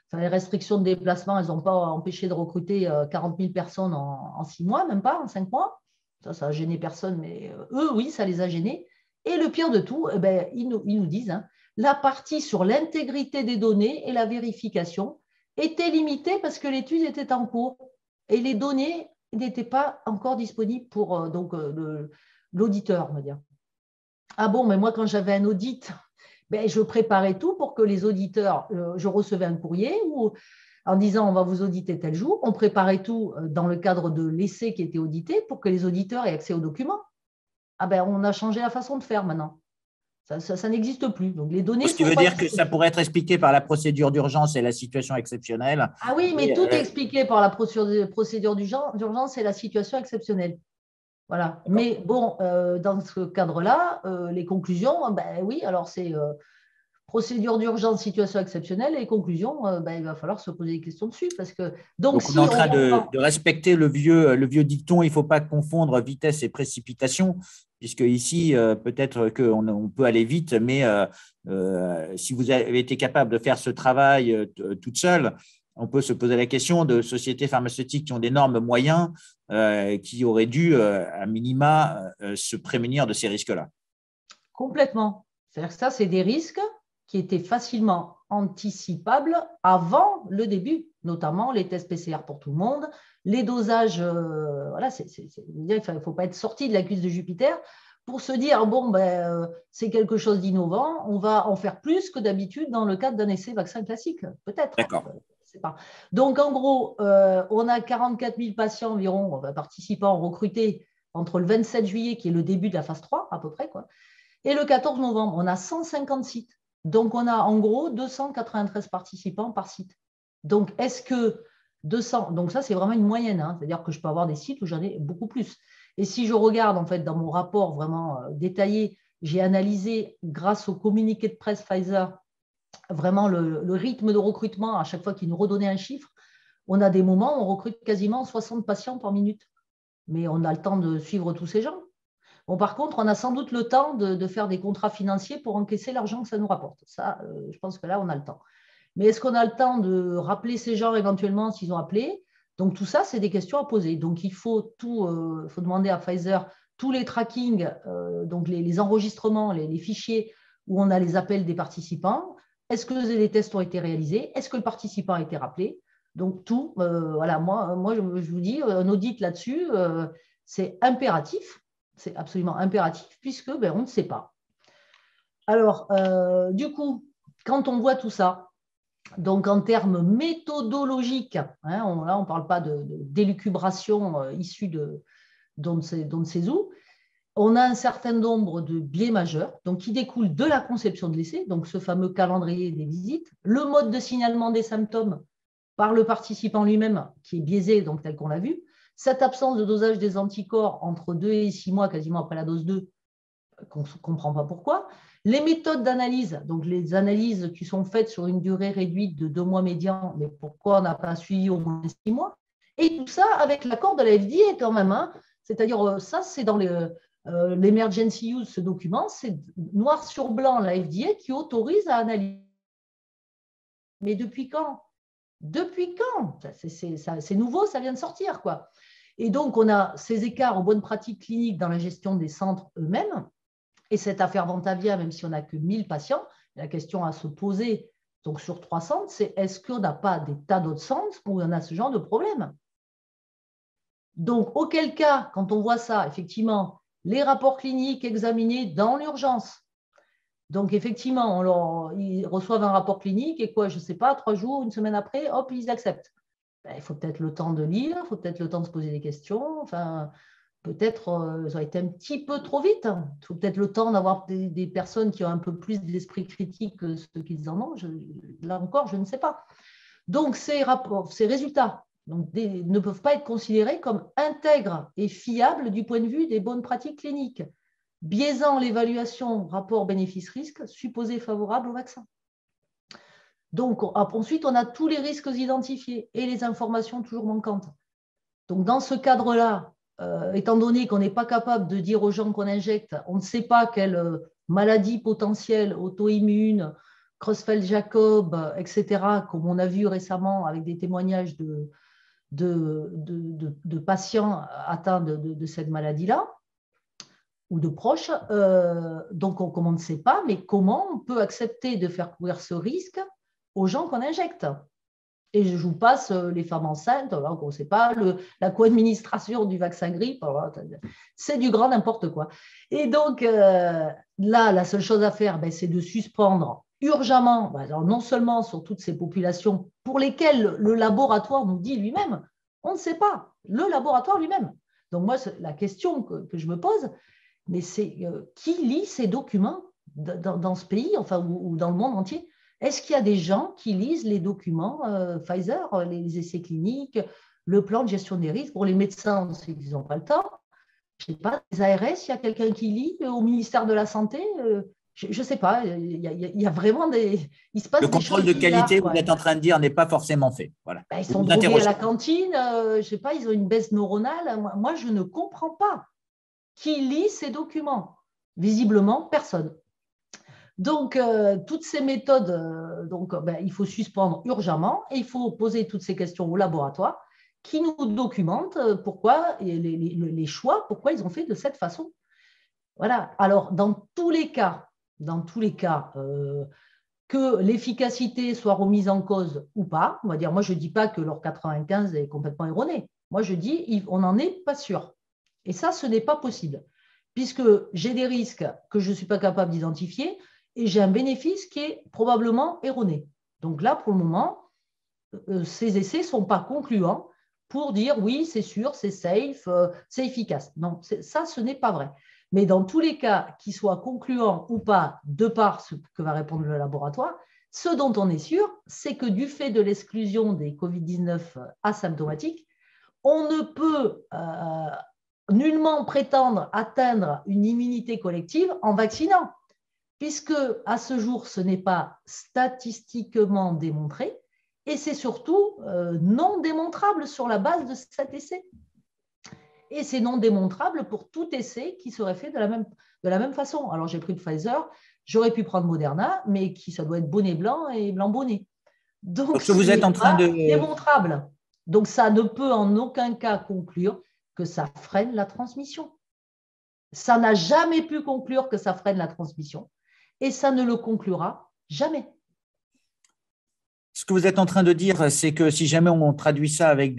enfin, les restrictions de déplacement, elles n'ont pas empêché de recruter 40 000 personnes en 6 mois, même pas, en 5 mois. Ça a gêné personne, mais eux, oui, ça les a gênés. Et le pire de tout, eh ben, ils nous disent, hein, la partie sur l'intégrité des données et la vérification était limitée parce que l'étude était en cours et les données n'étaient pas encore disponibles pour l'auditeur, on va dire. Ah bon, mais moi, quand j'avais un audit, ben, je préparais tout pour que les auditeurs, je recevais un courrier en disant on va vous auditer tel jour. On préparait tout dans le cadre de l'essai qui était audité pour que les auditeurs aient accès aux documents. Ah ben, on a changé la façon de faire maintenant. Ça n'existe plus. Donc, les données Ce qui sont veut pas dire que ça disponibles. pourrait être expliqué par la procédure d'urgence et la situation exceptionnelle. Ah oui, mais Et, tout est expliqué par la procédure d'urgence et la situation exceptionnelle. Voilà. Mais bon, dans ce cadre-là, les conclusions, ben oui, alors c'est procédure d'urgence, situation exceptionnelle, et conclusions, ben, il va falloir se poser des questions dessus. Parce que, donc, donc, on est en si on train reprend. de respecter le vieux dicton, il ne faut pas confondre vitesse et précipitation, puisque ici, peut-être qu'on peut aller vite, mais si vous avez été capable de faire ce travail toute seule, on peut se poser la question de sociétés pharmaceutiques qui ont d'énormes moyens, qui auraient dû, à minima, se prémunir de ces risques-là. Complètement. C'est-à-dire que ça, c'est des risques qui étaient facilement anticipables avant le début, notamment les tests PCR pour tout le monde, les dosages. Voilà, il ne faut pas être sorti de la cuisse de Jupiter pour se dire bon, ben, c'est quelque chose d'innovant, on va en faire plus que d'habitude dans le cadre d'un essai vaccin classique, peut-être. D'accord. Pas. Donc, en gros, on a 44 000 patients environ, participants recrutés entre le 27 juillet, qui est le début de la phase 3, à peu près, quoi, et le 14 novembre, on a 150 sites. Donc, on a en gros 293 participants par site. Donc, est-ce que 200… Donc, ça, c'est vraiment une moyenne. Hein, c'est-à-dire que je peux avoir des sites où j'en ai beaucoup plus. Et si je regarde, en fait, dans mon rapport vraiment détaillé, j'ai analysé, grâce au communiqué de presse Pfizer, vraiment le rythme de recrutement à chaque fois qu'ils nous redonnaient un chiffre. On a des moments où on recrute quasiment 60 patients par minute. Mais on a le temps de suivre tous ces gens. Bon, par contre, on a sans doute le temps de faire des contrats financiers pour encaisser l'argent que ça nous rapporte. Ça, je pense que là, on a le temps. Mais est-ce qu'on a le temps de rappeler ces gens éventuellement s'ils ont appelé? Donc, tout ça, c'est des questions à poser. Donc, il faut demander à Pfizer tous les trackings, donc les enregistrements, les fichiers où on a les appels des participants. Est-ce que les tests ont été réalisés? Est-ce que le participant a été rappelé? Donc, tout, voilà, moi je vous dis, un audit là-dessus, c'est impératif. C'est absolument impératif puisque ben, on ne sait pas. Alors, du coup, quand on voit tout ça, donc en termes méthodologiques, hein, là on ne parle pas d'élucubration issue d'on ne sait où, on a un certain nombre de biais majeurs donc, qui découlent de la conception de l'essai, donc ce fameux calendrier des visites, le mode de signalement des symptômes par le participant lui-même qui est biaisé, donc tel qu'on l'a vu, cette absence de dosage des anticorps entre 2 et 6 mois, quasiment après la dose 2, qu'on ne comprend pas pourquoi. Les méthodes d'analyse, donc les analyses qui sont faites sur une durée réduite de 2 mois médian, mais pourquoi on n'a pas suivi au moins 6 mois? Et tout ça avec l'accord de la FDA quand même. Hein. C'est-à-dire, ça, c'est dans l'emergency use, ce document, c'est noir sur blanc la FDA qui autorise à analyser. Mais depuis quand? Depuis quand? C'est nouveau, ça vient de sortir, quoi. Et donc, on a ces écarts en bonne pratique clinique dans la gestion des centres eux-mêmes. Et cette affaire Ventavia, même si on n'a que 1000 patients, la question à se poser donc sur 3 centres, c'est est-ce qu'on n'a pas des tas d'autres centres où on a ce genre de problème? Donc, auquel cas, quand on voit ça, effectivement, les rapports cliniques examinés dans l'urgence. Donc, effectivement, ils reçoivent un rapport clinique et quoi, je ne sais pas, 3 jours, une semaine après, hop, ils acceptent. Ben, il faut peut-être le temps de lire, il faut peut-être le temps de se poser des questions. Enfin, peut-être ça a été un petit peu trop vite. Il faut peut-être le temps d'avoir des personnes qui ont un peu plus d'esprit critique que ceux qu'ils en ont. Là encore, je ne sais pas. Donc, ces résultats ne peuvent pas être considérés comme intègres et fiables du point de vue des bonnes pratiques cliniques, biaisant l'évaluation rapport bénéfice-risque supposé favorable au vaccin. Donc, ensuite, on a tous les risques identifiés et les informations toujours manquantes. Donc, dans ce cadre-là, étant donné qu'on n'est pas capable de dire aux gens qu'on injecte, on ne sait pas quelle maladie potentielle, auto-immune, Creutzfeldt-Jakob, etc., comme on a vu récemment avec des témoignages de patients atteints de cette maladie-là, ou de proches. Donc, comme on ne sait pas, mais comment on peut accepter de faire courir ce risque aux gens qu'on injecte? Et je vous passe les femmes enceintes, alors qu'on ne sait pas, la co-administration du vaccin grippe, c'est du grand n'importe quoi. Et donc, là, la seule chose à faire, c'est de suspendre urgemment, alors non seulement sur toutes ces populations pour lesquelles le laboratoire nous dit lui-même, on ne sait pas, le laboratoire lui-même. Donc, moi, la question que je me pose, mais c'est qui lit ces documents dans ce pays, enfin, ou dans le monde entier? Est-ce qu'il y a des gens qui lisent les documents Pfizer, les essais cliniques, le plan de gestion des risques? Pour les médecins, ils n'ont pas le temps. Je ne sais pas, les ARS, il y a quelqu'un qui lit au ministère de la Santé? Je ne sais pas, il y a vraiment il se passe Le des contrôle choses de bizarres, qualité, quoi. vous êtes en train de dire, n'est pas forcément fait. Voilà. Ils Vous sont vous drogués à interrogez. la cantine, je ne sais pas, ils ont une baisse neuronale. Moi, je ne comprends pas. Qui lit ces documents? Visiblement, personne. Donc, toutes ces méthodes, il faut suspendre urgemment et il faut poser toutes ces questions au laboratoire qui nous documentent pourquoi et les choix, pourquoi ils ont fait de cette façon. Voilà. Alors, dans tous les cas, que l'efficacité soit remise en cause ou pas, on va dire, moi, je ne dis pas que leur 95 est complètement erroné. Moi, je dis, on n'en est pas sûr. Et ça, ce n'est pas possible, puisque j'ai des risques que je ne suis pas capable d'identifier et j'ai un bénéfice qui est probablement erroné. Donc là, pour le moment, ces essais ne sont pas concluants pour dire oui, c'est sûr, c'est safe, c'est efficace. Non, ça, ce n'est pas vrai. Mais dans tous les cas, qu'ils soient concluants ou pas, de par ce que va répondre le laboratoire, ce dont on est sûr, c'est que du fait de l'exclusion des Covid-19 asymptomatiques, on ne peut nullement prétendre atteindre une immunité collective en vaccinant, puisque à ce jour, ce n'est pas statistiquement démontré et c'est surtout non démontrable sur la base de cet essai. Et c'est non démontrable pour tout essai qui serait fait de la même façon. Alors, j'ai pris le Pfizer, j'aurais pu prendre Moderna, mais ça doit être bonnet blanc et blanc bonnet. Donc, Ce que vous ce êtes n'est en train pas de… démontrable. Donc, ça ne peut en aucun cas conclure que ça freine la transmission. Ça n'a jamais pu conclure que ça freine la transmission et ça ne le conclura jamais. Ce que vous êtes en train de dire, c'est que si jamais on traduit ça avec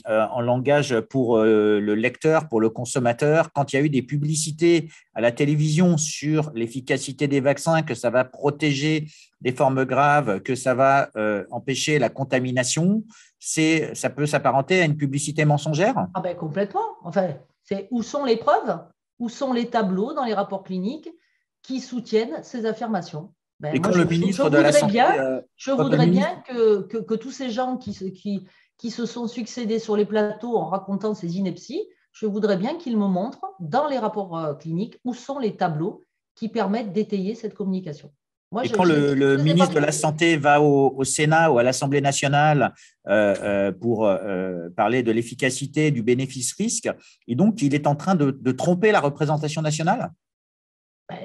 en langage pour le lecteur, pour le consommateur, quand il y a eu des publicités à la télévision sur l'efficacité des vaccins, que ça va protéger des formes graves, que ça va empêcher la contamination, ça peut s'apparenter à une publicité mensongère? Ah ben complètement. Enfin, c'est où sont les preuves? Où sont les tableaux dans les rapports cliniques qui soutiennent ces affirmations? Et Moi, quand le ministre de la Santé… je voudrais bien que tous ces gens qui se sont succédés sur les plateaux en racontant ces inepties, je voudrais bien qu'ils me montrent dans les rapports cliniques où sont les tableaux qui permettent d'étayer cette communication. Moi, Et quand le ministre de la Santé va au Sénat ou à l'Assemblée nationale pour parler de l'efficacité, du bénéfice-risque, et donc il est en train de tromper la représentation nationale?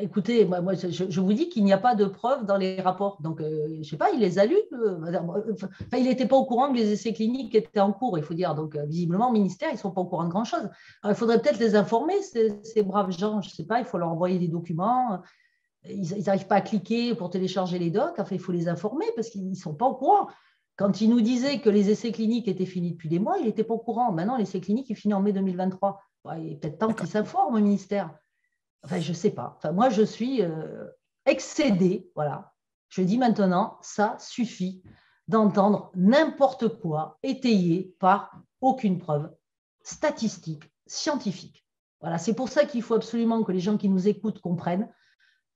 Écoutez, moi, je vous dis qu'il n'y a pas de preuves dans les rapports. Donc, je ne sais pas, il les a lus. Enfin, il n'était pas au courant que les essais cliniques étaient en cours, il faut dire. Donc, visiblement, au ministère, ils ne sont pas au courant de grand-chose. Alors, il faudrait peut-être les informer, ces braves gens. Je ne sais pas, il faut leur envoyer des documents. Ils n'arrivent pas à cliquer pour télécharger les docs. Enfin, il faut les informer parce qu'ils ne sont pas au courant. Quand il nous disait que les essais cliniques étaient finis depuis des mois, il n'était pas au courant. Maintenant, l'essai clinique est fini en mai 2023. Il est peut-être temps qu'ils s'informent au ministère. Enfin, je ne sais pas. Enfin, moi, je suis excédée. Voilà. Je dis maintenant, ça suffit d'entendre n'importe quoi étayé par aucune preuve statistique, scientifique. Voilà. C'est pour ça qu'il faut absolument que les gens qui nous écoutent comprennent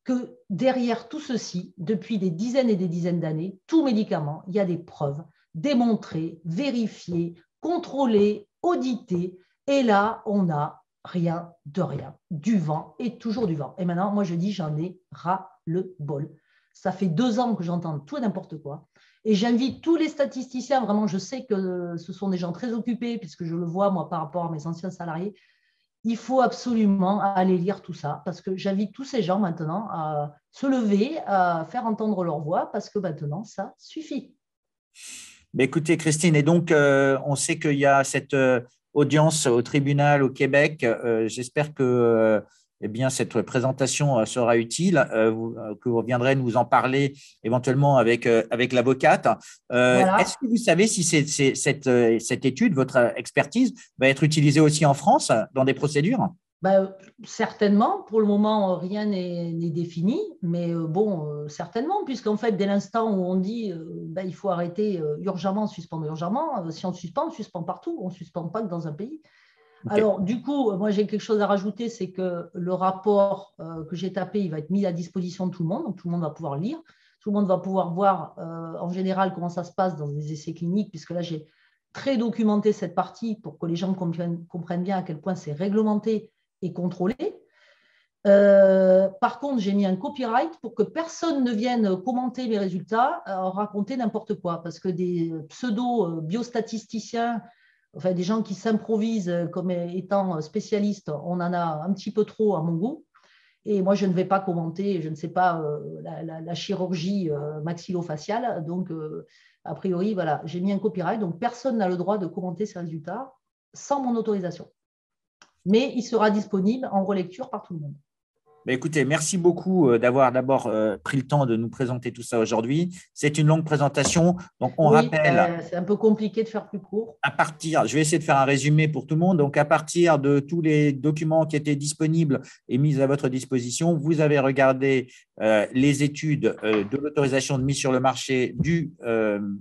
que derrière tout ceci, depuis des dizaines et des dizaines d'années, tout médicament, il y a des preuves démontrées, vérifiées, contrôlées, auditées. Et là, on a rien de rien, du vent et toujours du vent. Et maintenant, moi, je dis, j'en ai ras le bol. Ça fait 2 ans que j'entends tout et n'importe quoi. Et j'invite tous les statisticiens, vraiment, je sais que ce sont des gens très occupés, puisque je le vois, moi, par rapport à mes anciens salariés. Il faut absolument aller lire tout ça, parce que j'invite tous ces gens maintenant à se lever, à faire entendre leur voix, parce que maintenant, ça suffit. Mais écoutez, Christine, et donc, on sait qu'il y a cette audience au tribunal au Québec. J'espère que eh bien, cette présentation sera utile, que vous reviendrez nous en parler éventuellement avec l'avocate. Est-ce Voilà. que vous savez si cette étude, votre expertise, va être utilisée aussi en France dans des procédures? Ben, certainement, pour le moment, rien n'est défini, mais bon, certainement, puisqu'en fait, dès l'instant où on dit ben, il faut arrêter urgemment, suspendre urgemment, si on suspend partout, on ne suspend pas que dans un pays. Ok. Alors, du coup, moi, j'ai quelque chose à rajouter, c'est que le rapport que j'ai tapé, il va être mis à disposition de tout le monde, donc tout le monde va pouvoir lire, tout le monde va pouvoir voir en général comment ça se passe dans des essais cliniques, puisque là, j'ai très documenté cette partie pour que les gens comprennent bien à quel point c'est réglementé et contrôlé. Par contre, j'ai mis un copyright pour que personne ne vienne commenter mes résultats, raconter n'importe quoi, parce que des pseudo-biostatisticiens, enfin des gens qui s'improvisent comme étant spécialistes, on en a un petit peu trop à mon goût. Et moi, je ne vais pas commenter, je ne sais pas, la chirurgie maxillofaciale. Donc, a priori, voilà, j'ai mis un copyright, donc personne n'a le droit de commenter ces résultats sans mon autorisation. Mais il sera disponible en relecture par tout le monde. Ben, écoutez, merci beaucoup d'avoir d'abord pris le temps de nous présenter tout ça aujourd'hui. C'est une longue présentation, donc on Oui, rappelle ben, c'est un peu compliqué de faire plus court. à partir, je vais essayer de faire un résumé pour tout le monde. Donc, à partir de tous les documents qui étaient disponibles et mis à votre disposition, vous avez regardé les études de l'autorisation de mise sur le marché du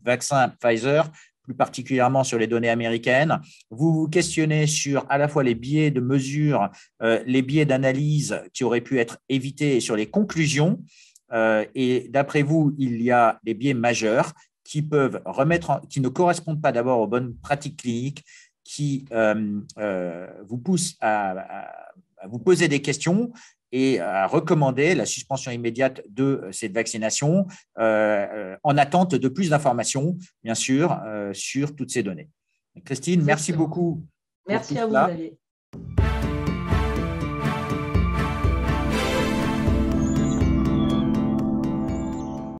vaccin Pfizer, plus particulièrement sur les données américaines. Vous vous questionnez sur à la fois les biais de mesure, les biais d'analyse qui auraient pu être évités et sur les conclusions. Et d'après vous, il y a des biais majeurs qui peuvent qui ne correspondent pas d'abord aux bonnes pratiques cliniques, qui vous poussent à vous poser des questions et à recommander la suspension immédiate de cette vaccination en attente de plus d'informations, bien sûr, sur toutes ces données. Christine, merci Exactement. beaucoup pour tout Merci à vous, cela. Xavier.